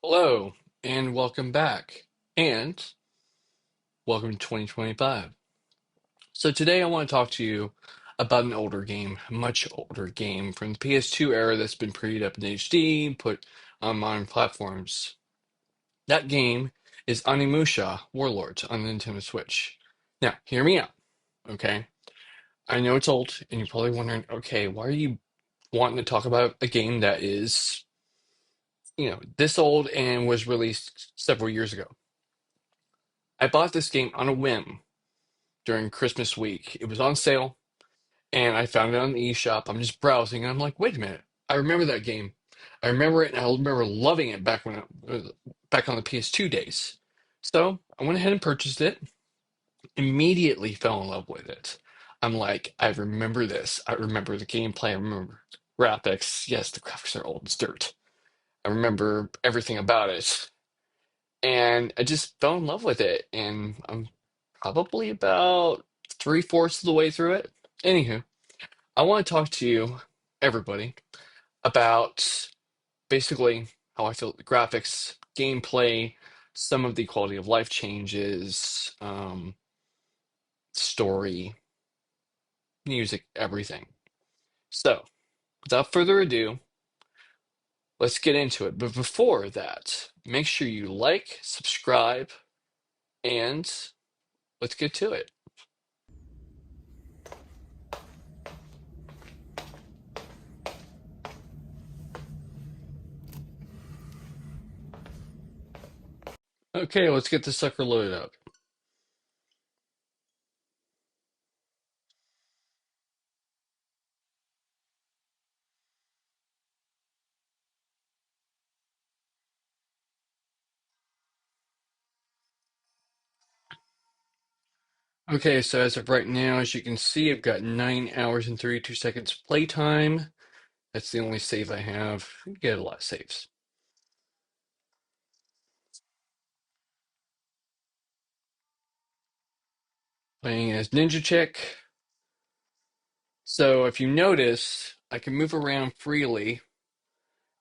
Hello, and welcome back, and welcome to 2025. So today I want to talk to you about an older game, a much older game from the PS2 era that's been prettied up in HD, put on modern platforms. That game is Onimusha Warlords on the Nintendo Switch. Now, hear me out, okay? I know it's old, and you're probably wondering, okay, why are you wanting to talk about a game that is, this old and was released several years ago? I bought this game on a whim during Christmas week. It was on sale, and I found it on the eShop. I'm just browsing, and I'm like, wait a minute, I remember that game. I remember it, and I remember loving it back when it was back on the PS2 days. So I went ahead and purchased it. Immediately fell in love with it. I'm like, I remember this. I remember the gameplay. I remember graphics. Yes, the graphics are old as dirt. I remember everything about it. And I just fell in love with it. And I'm probably about three-fourths of the way through it. Anywho, I want to talk to you, everybody, about basically how I feel the graphics, gameplay, some of the quality of life changes, story, music, everything. So, without further ado, let's get into it. But before that, make sure you like, subscribe, and let's get to it. Okay, let's get this sucker loaded up. Okay, so as of right now, as you can see, I've got 9 hours and 32 seconds playtime. That's the only save I have. I get a lot of saves. Playing as Ninja Chick. So if you notice, I can move around freely,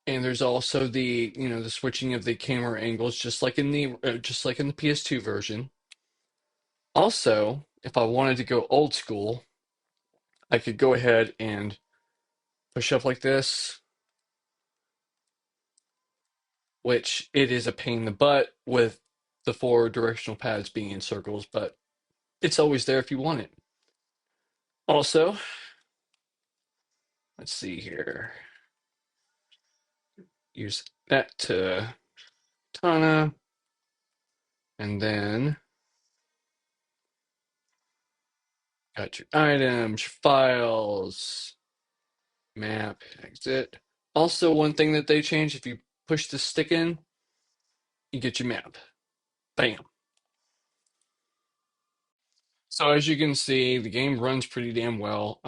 and there's also the switching of the camera angles, just like in the PS2 version. Also, if I wanted to go old school, I could go ahead and push up like this, which it is a pain in the butt with the four directional pads being in circles, but it's always there if you want it. Also, let's see here. Use that to Tana, and then got your items, your files, map, exit. Also, one thing that they changed, if you push the stick in, you get your map. Bam. So as you can see, the game runs pretty damn well.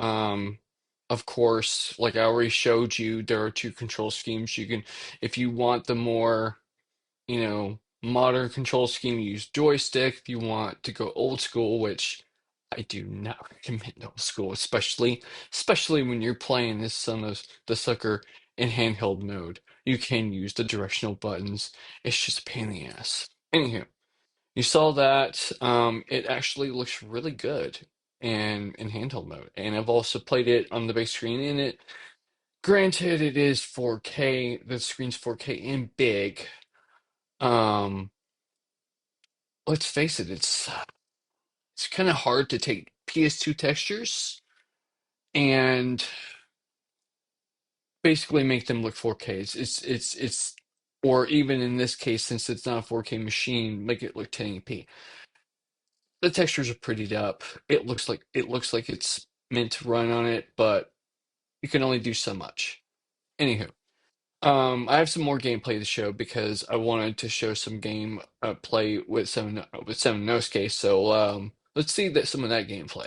Of course, like I already showed you, there are two control schemes. You can, if you want the more, modern control scheme, use joystick. If you want to go old school, which I do not recommend old school, especially when you're playing this son of the sucker in handheld mode. You can use the directional buttons. It's just a pain in the ass. Anywho. You saw that it actually looks really good in handheld mode, and I've also played it on the big screen in it. Granted, it is 4K. The screen's 4K and big. Um, let's face it, it's kind of hard to take PS2 textures and basically make them look 4K. Or even in this case, since it's not a 4K machine, make it look 1080p. The textures are prettied up. It looks like it's meant to run on it, but you can only do so much. Anywho, I have some more gameplay to show because I wanted to show some game play with Samanosuke. So let's see some of that gameplay.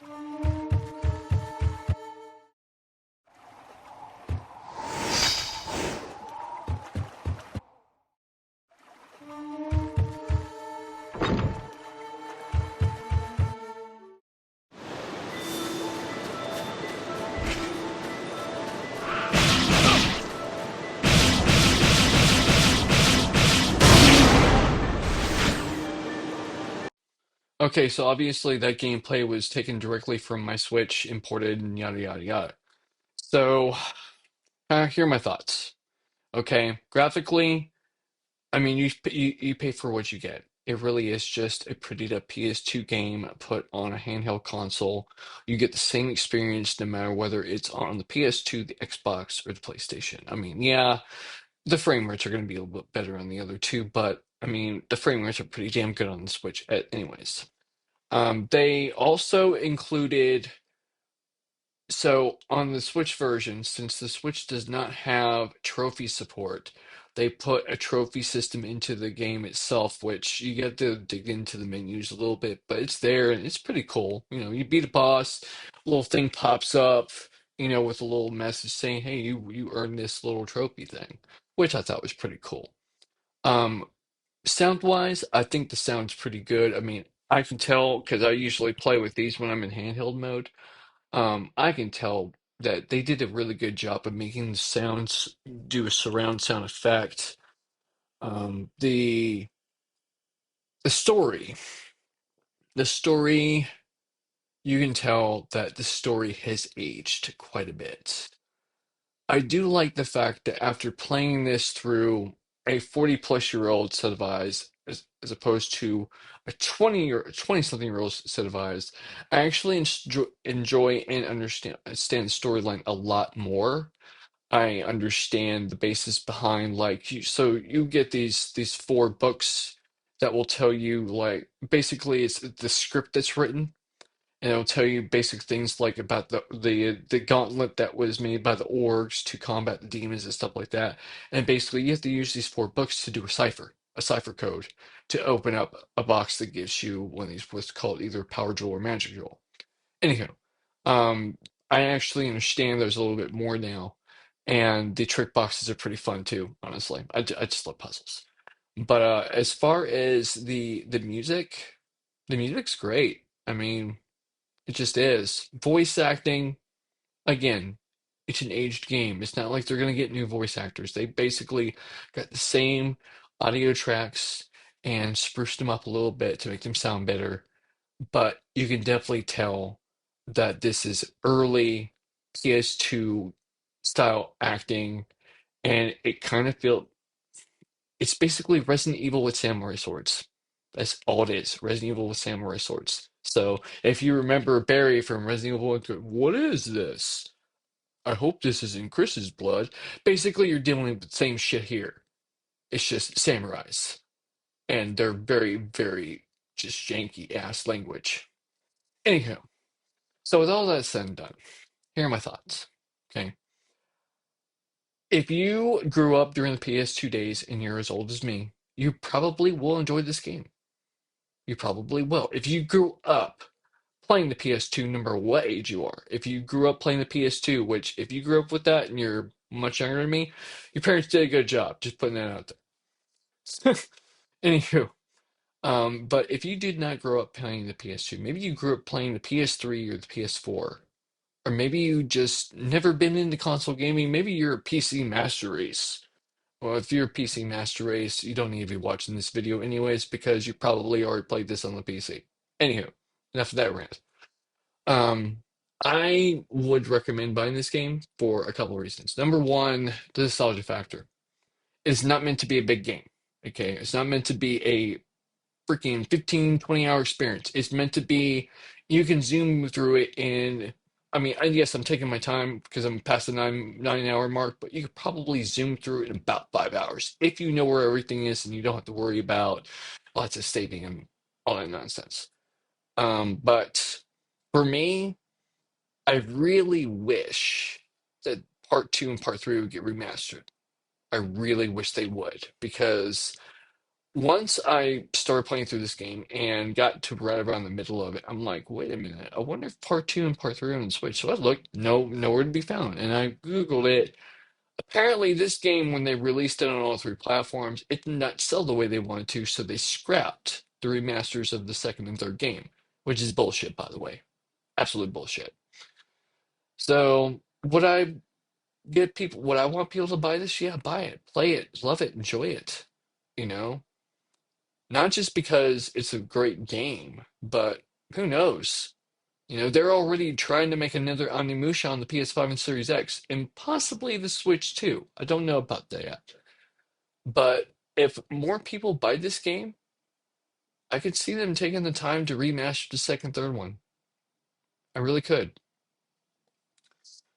Okay, so obviously that gameplay was taken directly from my Switch, imported, and yada yada yada. So, here are my thoughts. Okay, graphically, I mean, you pay for what you get. It really is just a prettied up PS2 game put on a handheld console. You get the same experience no matter whether it's on the PS2, the Xbox, or the PlayStation. I mean, yeah, the frame rates are going to be a little bit better on the other two, but I mean, the frame rates are pretty damn good on the Switch, anyways. They also included, so on the Switch version, since the Switch does not have trophy support, they put a trophy system into the game itself, which you get to dig into the menus a little bit, but it's there and it's pretty cool. You know, you beat a boss, a little thing pops up, with a little message saying, "Hey, you earned this little trophy thing," which I thought was pretty cool. Um, Sound wise, I think the sound's pretty good. I mean, I can tell because I usually play with these when I'm in handheld mode. I can tell that they did a really good job of making the sounds do a surround sound effect. The the story, the story, you can tell that the story has aged quite a bit. I do like the fact that after playing this through a 40 plus year old set of eyes, as opposed to a 20 something year old set of eyes, I actually enjoy and understand the storyline a lot more. I understand the basis behind so you get these four books that will tell you like basically it's the script that's written, and it'll tell you basic things like about the gauntlet that was made by the orcs to combat the demons and stuff like that. And basically, you have to use these four books to do a cipher code to open up a box that gives you one of these what's called either power jewel or magic jewel. Anyhow, um, I actually understand those a little bit more now, and the trick boxes are pretty fun too. Honestly, I just love puzzles. But as far as the music, the music's great. I mean. It just is. Voice acting, again, it's an aged game. It's not like they're going to get new voice actors. They basically got the same audio tracks and spruced them up a little bit to make them sound better. But you can definitely tell that this is early PS2 style acting, and it kind of feel it's basically Resident Evil with samurai swords. That's all it is. Resident Evil with samurai swords. So if you remember Barry from Resident Evil, what is this? I hope this isn't Chris's blood. Basically, you're dealing with the same shit here. It's just samurais, and they're very, very just janky ass language. Anyhow, so with all that said and done, here are my thoughts. Okay, if you grew up during the PS2 days and you're as old as me, you probably will enjoy this game. You probably will. If you grew up playing the PS2, no matter what age you are, if you grew up playing the PS2, which if you grew up with that and you're much younger than me, your parents did a good job. Just putting that out there. Anywho, but if you did not grow up playing the PS2, maybe you grew up playing the PS3 or the PS4, or maybe you just never been into console gaming. Maybe you're a PC master race. Well, if you're a PC master race, you don't need to be watching this video anyways because you probably already played this on the PC. Anywho, enough of that rant. Um, I would recommend buying this game for a couple of reasons. Number one, the nostalgia factor. It's not meant to be a big game. Okay, it's not meant to be a freaking 15, 20 hour experience. It's meant to be, you can zoom through it in, I mean, yes, I'm taking my time because I'm past the 9 hour mark, but you could probably zoom through it in about 5 hours if you know where everything is and you don't have to worry about lots of saving and all that nonsense. But for me, I really wish that part two and part three would get remastered. I really wish they would because once I started playing through this game and got to right around the middle of it, I'm like, wait a minute, I wonder if part two and part three are on the Switch. So I looked, no, nowhere to be found. And I Googled it. Apparently, this game, when they released it on all three platforms, it did not sell the way they wanted to, so they scrapped the remasters of the second and third game, which is bullshit, by the way. Absolute bullshit. So, would I want people to buy this? Yeah, buy it, play it, love it, enjoy it. You know? Not just because it's a great game, but who knows? They're already trying to make another Onimusha on the PS5 and Series X, and possibly the Switch too. I don't know about that yet. But if more people buy this game, I could see them taking the time to remaster the second, third one. I really could.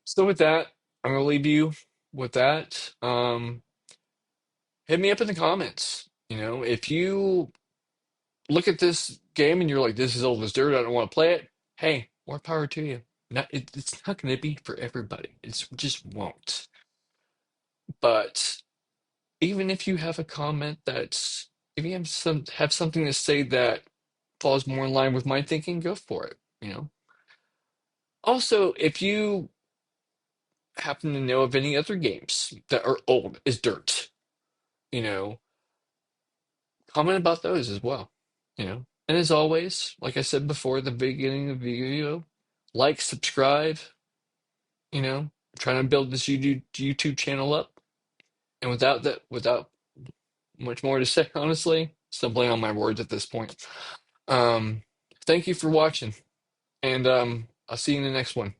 So with that, I'm gonna leave you with that. Hit me up in the comments. If you look at this game and you're like, "This is old as dirt. I don't want to play it." Hey, more power to you. It's not going to be for everybody. It just won't. But even if you have a comment that's, if you have something to say that falls more in line with my thinking, go for it. Also, if you happen to know of any other games that are old as dirt, you know, comment about those as well. And as always, like I said before at the beginning of the video, like, subscribe, trying to build this YouTube channel up. And without much more to say, honestly, stumbling on my words at this point. Um, Thank you for watching, and I'll see you in the next one.